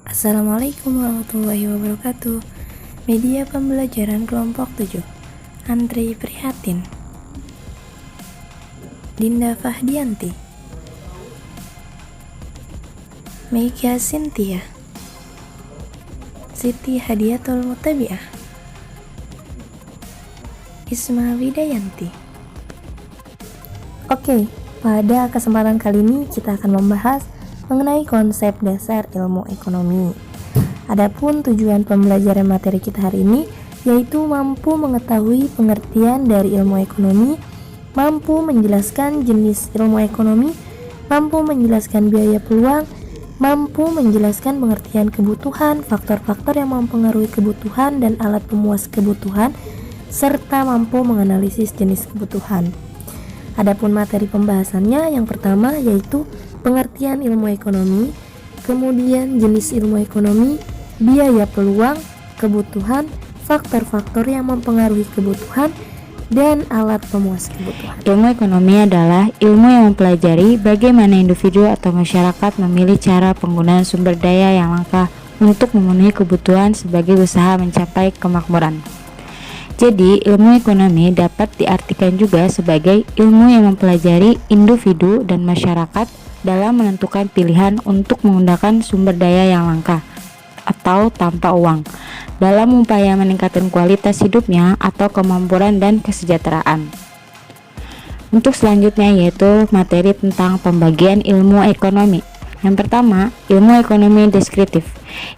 Assalamualaikum warahmatullahi wabarakatuh. Media pembelajaran kelompok 7. Andri Prihatin, Dinda Fahdianti, Meika Sintia, Siti Hadiatul Mutabiah, Isma Widayanti. Oke, pada kesempatan kali ini kita akan membahas mengenai konsep dasar ilmu ekonomi. Adapun tujuan pembelajaran materi kita hari ini yaitu mampu mengetahui pengertian dari ilmu ekonomi, mampu menjelaskan jenis ilmu ekonomi, mampu menjelaskan biaya peluang, mampu menjelaskan pengertian kebutuhan, faktor-faktor yang mempengaruhi kebutuhan dan alat pemuas kebutuhan, serta mampu menganalisis jenis kebutuhan. Adapun materi pembahasannya yang pertama yaitu pengertian ilmu ekonomi, kemudian jenis ilmu ekonomi, biaya peluang, kebutuhan, faktor-faktor yang mempengaruhi kebutuhan, dan alat pemuas kebutuhan. Ilmu ekonomi adalah ilmu yang mempelajari bagaimana individu atau masyarakat memilih cara penggunaan sumber daya yang langka untuk memenuhi kebutuhan sebagai usaha mencapai kemakmuran. Jadi, ilmu ekonomi dapat diartikan juga sebagai ilmu yang mempelajari individu dan masyarakat dalam menentukan pilihan untuk menggunakan sumber daya yang langka atau tanpa uang dalam upaya meningkatkan kualitas hidupnya atau kemampuan dan kesejahteraan. Untuk selanjutnya yaitu materi tentang pembagian ilmu ekonomi. Yang pertama, ilmu ekonomi deskriptif.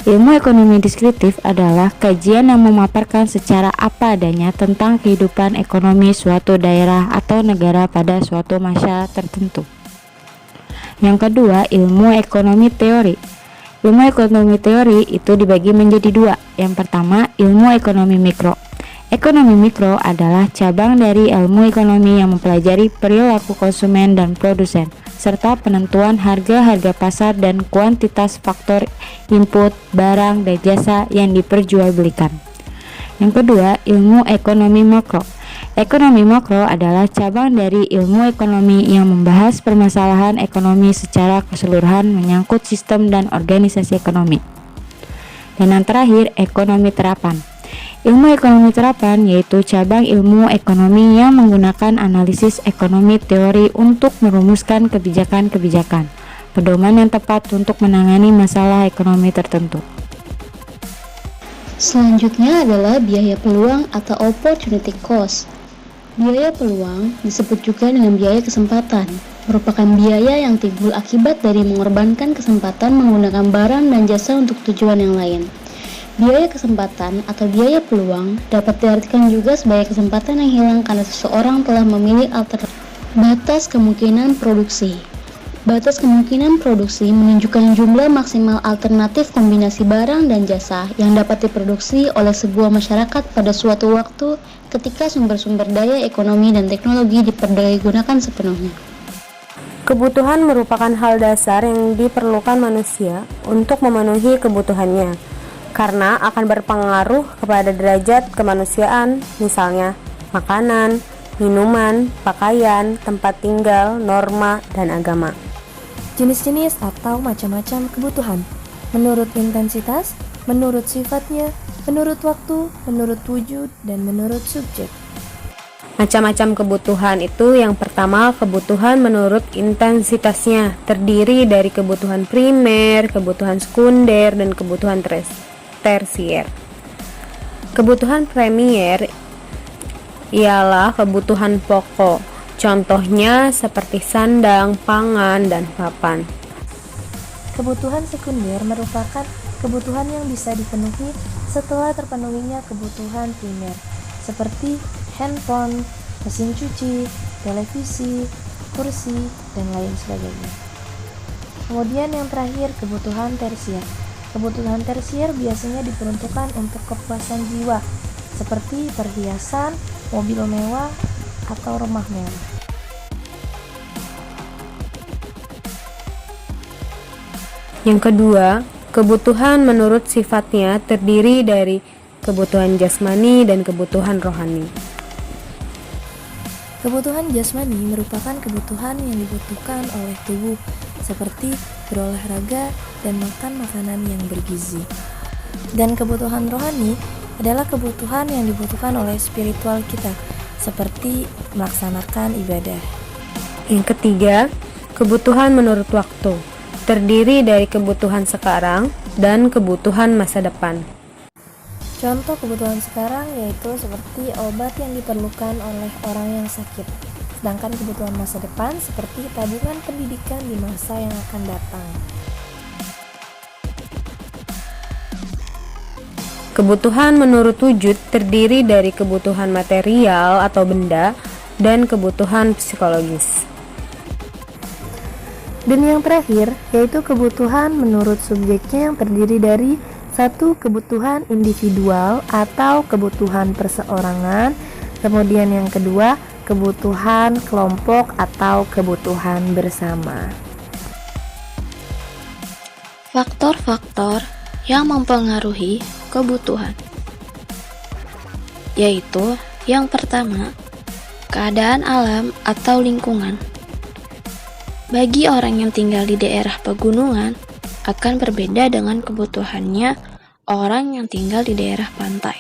Ilmu ekonomi deskriptif adalah kajian yang memaparkan secara apa adanya tentang kehidupan ekonomi suatu daerah atau negara pada suatu masa tertentu. Yang kedua, ilmu ekonomi teori. Ilmu ekonomi teori itu dibagi menjadi dua. Yang pertama, ilmu ekonomi mikro. Ekonomi mikro adalah cabang dari ilmu ekonomi yang mempelajari perilaku konsumen dan produsen, serta penentuan harga-harga pasar dan kuantitas faktor input, barang, dan jasa yang diperjualbelikan. Yang kedua, ilmu ekonomi makro. Ekonomi makro adalah cabang dari ilmu ekonomi yang membahas permasalahan ekonomi secara keseluruhan menyangkut sistem dan organisasi ekonomi. Dan yang terakhir, ekonomi terapan. Ilmu ekonomi terapan yaitu cabang ilmu ekonomi yang menggunakan analisis ekonomi teori untuk merumuskan kebijakan-kebijakan, pedoman yang tepat untuk menangani masalah ekonomi tertentu. Selanjutnya adalah biaya peluang atau opportunity cost. Biaya peluang disebut juga dengan biaya kesempatan, merupakan biaya yang timbul akibat dari mengorbankan kesempatan menggunakan barang dan jasa untuk tujuan yang lain. Biaya kesempatan atau biaya peluang dapat diartikan juga sebagai kesempatan yang hilang karena seseorang telah memilih alternatif. Batas kemungkinan produksi. Batas kemungkinan produksi menunjukkan jumlah maksimal alternatif kombinasi barang dan jasa yang dapat diproduksi oleh sebuah masyarakat pada suatu waktu ketika sumber-sumber daya ekonomi dan teknologi diperdaganggunakan sepenuhnya. Kebutuhan merupakan hal dasar yang diperlukan manusia untuk memenuhi kebutuhannya, karena akan berpengaruh kepada derajat kemanusiaan, misalnya makanan, minuman, pakaian, tempat tinggal, norma, dan agama. Jenis-jenis atau macam-macam kebutuhan menurut intensitas, menurut sifatnya, menurut waktu, menurut wujud, dan menurut subjek. Macam-macam kebutuhan itu yang pertama kebutuhan menurut intensitasnya, terdiri dari kebutuhan primer, kebutuhan sekunder, dan kebutuhan tersier. Kebutuhan premier ialah kebutuhan pokok, contohnya seperti sandang, pangan, dan papan. Kebutuhan sekunder merupakan kebutuhan yang bisa dipenuhi setelah terpenuhinya kebutuhan primer, seperti handphone, mesin cuci, televisi, kursi, dan lain sebagainya. Kemudian yang terakhir, kebutuhan tersier. Kebutuhan tersier biasanya diperuntukkan untuk kepuasan jiwa, seperti perhiasan, mobil mewah, atau rumah mewah. Yang kedua, kebutuhan menurut sifatnya terdiri dari kebutuhan jasmani dan kebutuhan rohani. Kebutuhan jasmani merupakan kebutuhan yang dibutuhkan oleh tubuh, seperti berolahraga, dan makan makanan yang bergizi. Dan kebutuhan rohani adalah kebutuhan yang dibutuhkan oleh spiritual kita, seperti melaksanakan ibadah. Yang ketiga, kebutuhan menurut waktu, terdiri dari kebutuhan sekarang dan kebutuhan masa depan. Contoh kebutuhan sekarang yaitu seperti obat yang diperlukan oleh orang yang sakit. Sedangkan kebutuhan masa depan seperti tabungan pendidikan di masa yang akan datang. Kebutuhan menurut wujud terdiri dari kebutuhan material atau benda dan kebutuhan psikologis. Dan yang terakhir yaitu kebutuhan menurut subjeknya yang terdiri dari satu, kebutuhan individual atau kebutuhan perseorangan. Kemudian yang kedua, kebutuhan kelompok atau kebutuhan bersama. Faktor-faktor yang mempengaruhi kebutuhan, yaitu yang pertama, keadaan alam atau lingkungan. Bagi orang yang tinggal di daerah pegunungan akan berbeda dengan kebutuhannya orang yang tinggal di daerah pantai.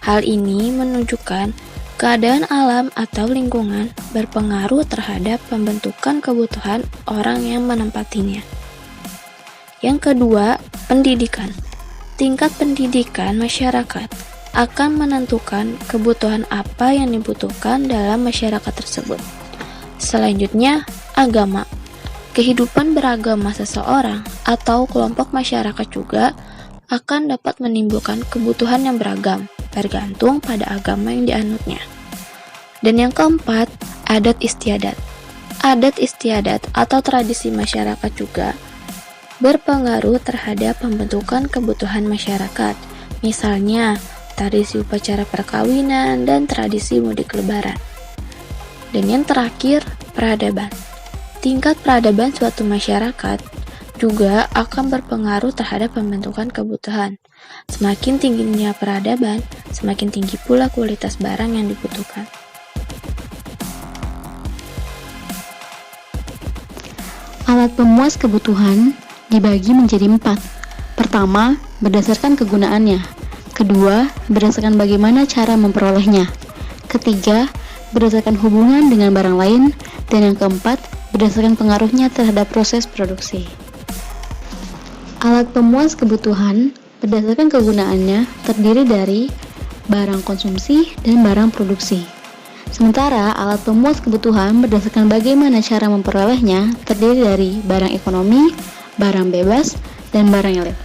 Hal ini menunjukkan keadaan alam atau lingkungan berpengaruh terhadap pembentukan kebutuhan orang yang menempatinya. Yang kedua, pendidikan. Tingkat pendidikan masyarakat akan menentukan kebutuhan apa yang dibutuhkan dalam masyarakat tersebut. Selanjutnya, agama. Kehidupan beragama seseorang atau kelompok masyarakat juga akan dapat menimbulkan kebutuhan yang beragam, bergantung pada agama yang dianutnya. Dan yang keempat, adat istiadat. Adat istiadat atau tradisi masyarakat juga berpengaruh terhadap pembentukan kebutuhan masyarakat, misalnya tradisi upacara perkawinan dan tradisi mudik lebaran. Dan yang terakhir, peradaban. Tingkat peradaban suatu masyarakat juga akan berpengaruh terhadap pembentukan kebutuhan. Semakin tingginya peradaban, semakin tinggi pula kualitas barang yang dibutuhkan. Alat pemuas kebutuhan dibagi menjadi 4. Pertama, berdasarkan kegunaannya. Kedua, berdasarkan bagaimana cara memperolehnya. Ketiga, berdasarkan hubungan dengan barang lain. Dan yang keempat, berdasarkan pengaruhnya terhadap proses produksi. Alat pemuas kebutuhan berdasarkan kegunaannya terdiri dari barang konsumsi dan barang produksi. Sementara alat pemuas kebutuhan berdasarkan bagaimana cara memperolehnya terdiri dari barang ekonomi, barang bebas, dan barang elit.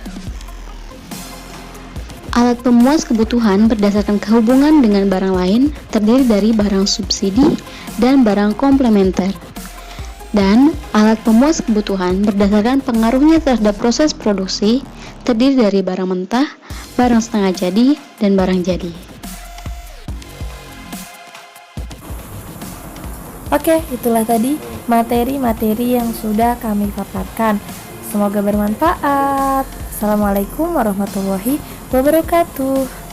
Alat pemuas kebutuhan berdasarkan kehubungan dengan barang lain terdiri dari barang subsidi dan barang komplementer. Dan alat pemuas kebutuhan berdasarkan pengaruhnya terhadap proses produksi terdiri dari barang mentah, barang setengah jadi, dan barang jadi. Oke, itulah tadi materi-materi yang sudah kami paparkan. Semoga bermanfaat. Assalamualaikum warahmatullahi wabarakatuh.